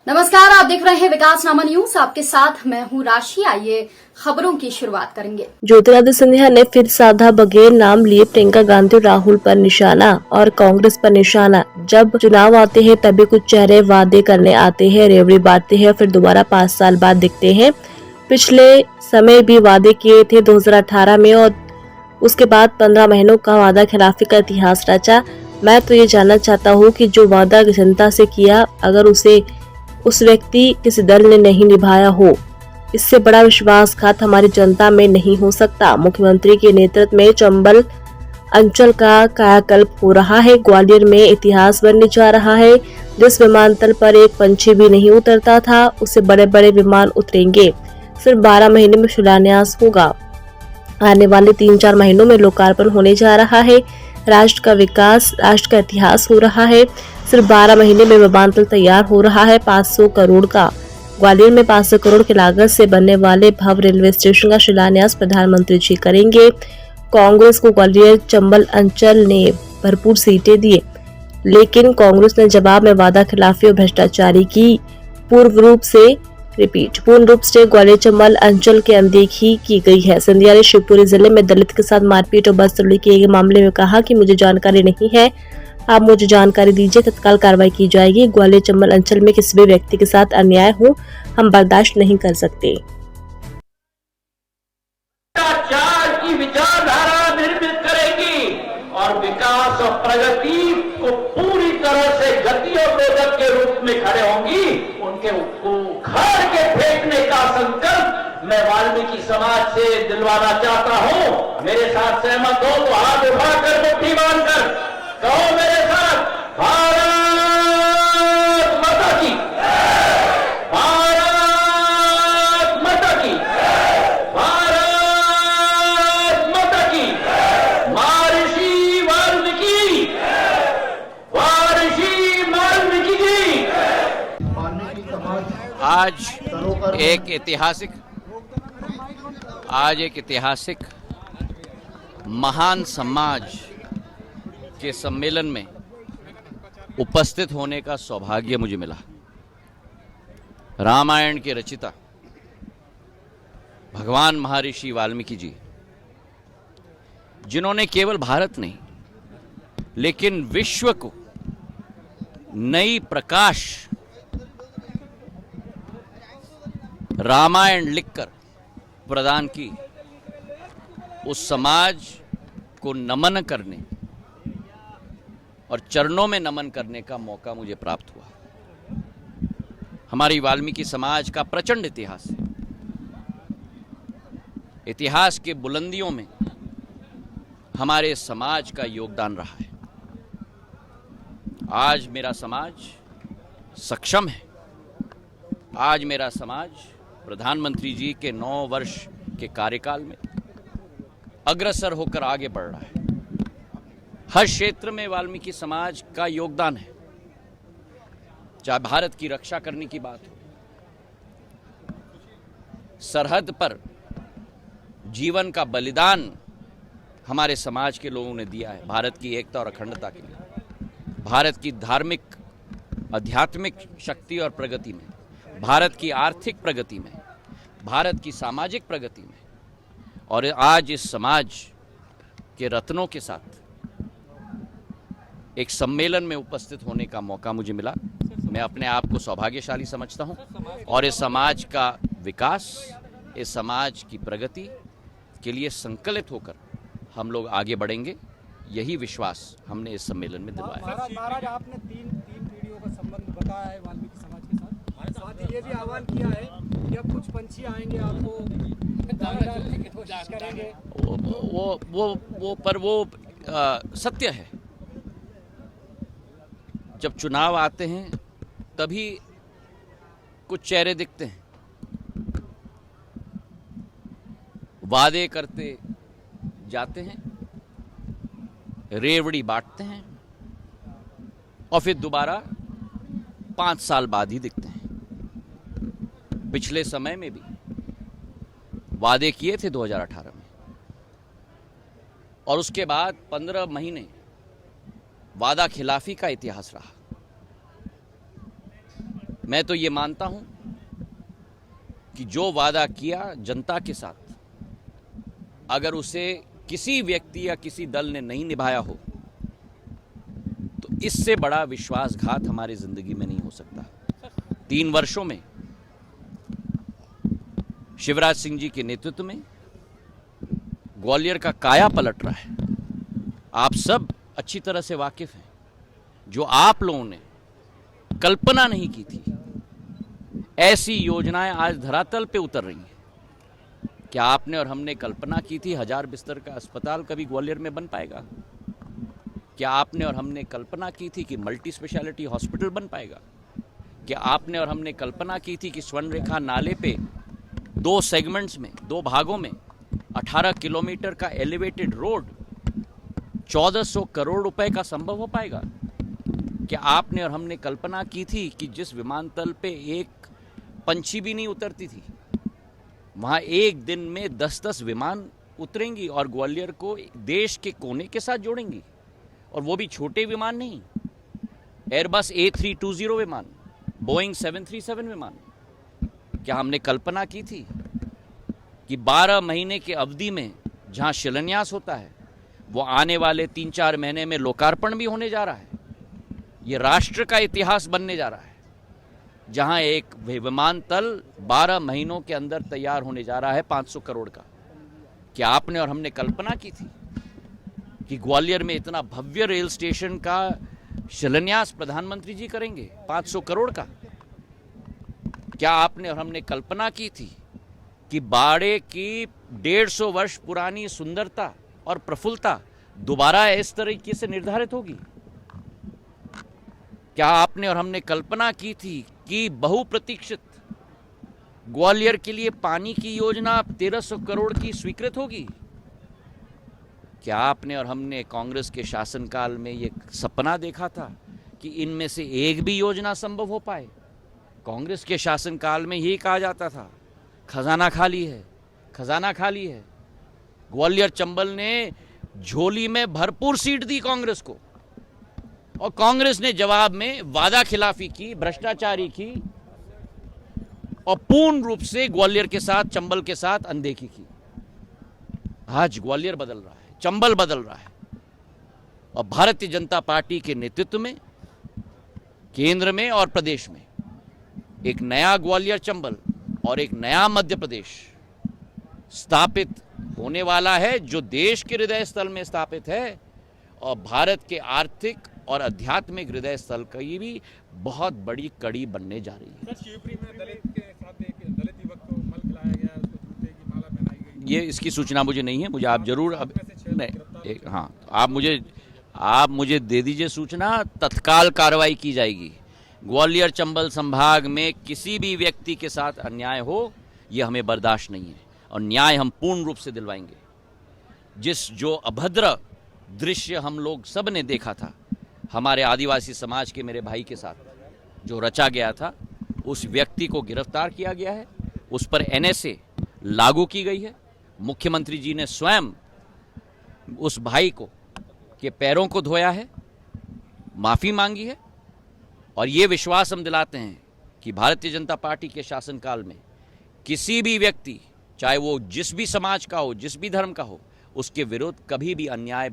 नमस्कार, आप देख रहे हैं विकासनामा न्यूज। आपके साथ मैं हूं राशि। आइए खबरों की शुरुआत करेंगे। ज्योतिरादित्य सिंधिया ने फिर साधा बगैर नाम लिए प्रियंका गांधी और राहुल पर निशाना और कांग्रेस पर निशाना। जब चुनाव आते हैं तभी कुछ चेहरे वादे करने आते हैं, रेवड़ी बांटते हैं और फिर दोबारा 5 साल बाद दिखते हैं। पिछले समय भी वादे किए थे 2018 में और उसके बाद 15 महीनों का वादा खिलाफी का इतिहास रचा। मैं तो ये जानना चाहता हूँ कि जो वादा जनता से किया, अगर उसे उस व्यक्ति किसी दल ने नहीं निभाया हो, इससे बड़ा विश्वासघात हमारी जनता में नहीं हो सकता। मुख्यमंत्री के नेतृत्व में चंबल अंचल का कायाकल्प हो रहा है। ग्वालियर में इतिहास बनने जा रहा है। जिस विमानतल पर एक पंछी भी नहीं उतरता था, उससे बड़े बड़े विमान उतरेंगे। सिर्फ 12 महीने में शिलान्यास होगा। आने वाले 3-4 महीनों में लोकार्पण होने जा रहा है। राष्ट्र का विकास, राष्ट्र का इतिहास हो रहा है। सिर्फ 12 महीने में विमानतल तैयार हो रहा है 500 करोड़ का। ग्वालियर में 500 करोड़ की लागत से बनने वाले भव्य रेलवे स्टेशन का शिलान्यास प्रधानमंत्री जी करेंगे। कांग्रेस को ग्वालियर चंबल अंचल ने भरपूर सीटें दी, लेकिन कांग्रेस ने जवाब में वादा खिलाफी और भ्रष्टाचारी की पूर्ण रूप से ग्वालियर चंबल अंचल की अनदेखी की गई है। सिंधिया ने शिवपुरी जिले में दलित के साथ मारपीट और बदसलूकी के मामले में कहा कि मुझे जानकारी नहीं है, आप मुझे जानकारी दीजिए, तत्काल कार्रवाई की जाएगी। ग्वालियर चंबल अंचल में किसी भी व्यक्ति के साथ अन्याय हो, हम बर्दाश्त नहीं कर सकते। की विचारधारा निर्मित करेगी और विकास और प्रगति को पूरी तरह से गति और रोधक के रूप में खड़े होंगी। उनके उखाड़ के फेंकने का संकल्प मैं वाल्मीकि समाज से दिलवाना चाहता हूं। मेरे साथ सहमत हो तो हाथ उठाकर मुट्ठी बांधकर कहो मेरे साथ, भारत माता की, भारत माता की, भारत माता की, महर्षि वाल्मीकि, महर्षि वाल्मीकि जी। आज एक ऐतिहासिक महान समाज के सम्मेलन में उपस्थित होने का सौभाग्य मुझे मिला। रामायण के रचिता भगवान महर्षि वाल्मीकि जी, जिन्होंने केवल भारत नहीं लेकिन विश्व को नई प्रकाश रामायण लिखकर प्रदान की, उस समाज को नमन करने और चरणों में नमन करने का मौका मुझे प्राप्त हुआ। हमारी वाल्मीकि समाज का प्रचंड इतिहास है। इतिहास के बुलंदियों में हमारे समाज का योगदान रहा है। आज मेरा समाज सक्षम है। आज मेरा समाज प्रधानमंत्री जी के 9 वर्ष के कार्यकाल में अग्रसर होकर आगे बढ़ रहा है। हर क्षेत्र में वाल्मीकि समाज का योगदान है। चाहे भारत की रक्षा करने की बात हो, सरहद पर जीवन का बलिदान हमारे समाज के लोगों ने दिया है भारत की एकता और अखंडता के लिए, भारत की धार्मिक आध्यात्मिक शक्ति और प्रगति में, भारत की आर्थिक प्रगति में, भारत की सामाजिक प्रगति में। और आज इस समाज के रत्नों के साथ एक सम्मेलन में उपस्थित होने का मौका मुझे मिला। मैं अपने आप को सौभाग्यशाली समझता हूं और इस समाज का विकास, इस समाज की प्रगति के लिए संकल्पित होकर हम लोग आगे बढ़ेंगे। यही विश्वास हमने इस सम्मेलन में दिलवाया। महाराज, आपने तीन पीढ़ियों का संबंध बताया है वाल्मीकि समाज के साथ ही ये भी आह्वान किया है कि अब कुछ पंछी आएंगे, आपको कोशिश करेंगे। वो सत्य है। जब चुनाव आते हैं तभी कुछ चेहरे दिखते हैं, वादे करते जाते हैं, रेवड़ी बांटते हैं और फिर दोबारा 5 साल बाद ही दिखते हैं। पिछले समय में भी वादे किए थे 2018 में और उसके बाद 15 महीने वादा खिलाफी का इतिहास रहा। मैं तो ये मानता हूं कि जो वादा किया जनता के साथ, अगर उसे किसी व्यक्ति या किसी दल ने नहीं निभाया हो तो इससे बड़ा विश्वासघात हमारी जिंदगी में नहीं हो सकता। 3 वर्षों में शिवराज सिंह जी के नेतृत्व में ग्वालियर का काया पलट रहा है। आप सब अच्छी तरह से वाकिफ हैं। जो आप लोगों ने कल्पना नहीं की थी, ऐसी योजनाएं आज धरातल पे उतर रही हैं। क्या आपने और हमने कल्पना की थी 1000 बिस्तर का अस्पताल कभी ग्वालियर में बन पाएगा? क्या आपने और हमने कल्पना की थी कि मल्टी स्पेशलिटी हॉस्पिटल बन पाएगा? क्या आपने और हमने कल्पना की थी कि स्वर्णरेखा नाले पे 2 सेगमेंट्स में, 2 भागों में 18 किलोमीटर का एलिवेटेड रोड 1400 करोड़ रुपए का संभव हो पाएगा? क्या आपने और हमने कल्पना की थी कि जिस विमानतल पे एक पंछी भी नहीं उतरती थी, वहां एक दिन में 10-10 विमान उतरेंगी और ग्वालियर को देश के कोने के साथ जोड़ेंगी? और वो भी छोटे विमान नहीं, एयरबस A320 विमान, बोइंग 737 विमान। क्या हमने कल्पना की थी कि 12 महीने की अवधि में जहां शिलान्यास होता है वो आने वाले 3-4 महीने में लोकार्पण भी होने जा रहा है? ये राष्ट्र का इतिहास बनने जा रहा है, जहां एक विमानतल 12 महीनों के अंदर तैयार होने जा रहा है 500 करोड़ का। क्या आपने और हमने कल्पना की थी कि ग्वालियर में इतना भव्य रेल स्टेशन का शिलान्यास प्रधानमंत्री जी करेंगे 500 करोड़ का? क्या आपने और हमने कल्पना की थी कि बाड़े की 150 वर्ष पुरानी सुंदरता और प्रफुल्लता दोबारा इस तरीके से निर्धारित होगी? क्या आपने और हमने कल्पना की थी कि बहुप्रतीक्षित ग्वालियर के लिए पानी की योजना 1300 करोड़ की स्वीकृत होगी? क्या आपने और हमने कांग्रेस के शासनकाल में ये सपना देखा था कि इनमें से एक भी योजना संभव हो पाए? कांग्रेस के शासनकाल में यही कहा जाता था, खजाना खाली है, खजाना खाली है। ग्वालियर चंबल ने झोली में भरपूर सीट दी कांग्रेस को, और कांग्रेस ने जवाब में वादा खिलाफी की, भ्रष्टाचारी की और पूर्ण रूप से ग्वालियर के साथ, चंबल के साथ अनदेखी की। आज ग्वालियर बदल रहा है, चंबल बदल रहा है, और भारतीय जनता पार्टी के नेतृत्व में केंद्र में और प्रदेश में एक नया ग्वालियर चंबल और एक नया मध्य प्रदेश स्थापित होने वाला है, जो देश के हृदय स्थल में स्थापित है और भारत के आर्थिक और आध्यात्मिक हृदय स्थल की भी बहुत बड़ी कड़ी बनने जा रही है। शिवपुरी में दलित के साथ एक दलित युवक को मल खिलाया गया, उसको जूते की माला पहनाई गई। ये इसकी सूचना मुझे नहीं है, मुझे आप जरूर अब नहीं हाँ, आप मुझे दे दीजिए सूचना, तत्काल कार्रवाई की जाएगी। ग्वालियर चंबल संभाग में किसी भी व्यक्ति के साथ अन्याय हो, यह हमें बर्दाश्त नहीं है, और न्याय हम पूर्ण रूप से दिलवाएंगे। जो अभद्र दृश्य हम लोग सब ने देखा था हमारे आदिवासी समाज के मेरे भाई के साथ, जो रचा गया था, उस व्यक्ति को गिरफ्तार किया गया है, उस पर NSA लागू की गई है। मुख्यमंत्री जी ने स्वयं उस भाई को के पैरों को धोया है, माफी मांगी है, और ये विश्वास हम दिलाते हैं कि भारतीय जनता पार्टी के शासनकाल में किसी भी व्यक्ति, चाहे वो जिस भी समाज का हो, जिस भी धर्म का हो, उसके विरुद्ध कभी भी अन्याय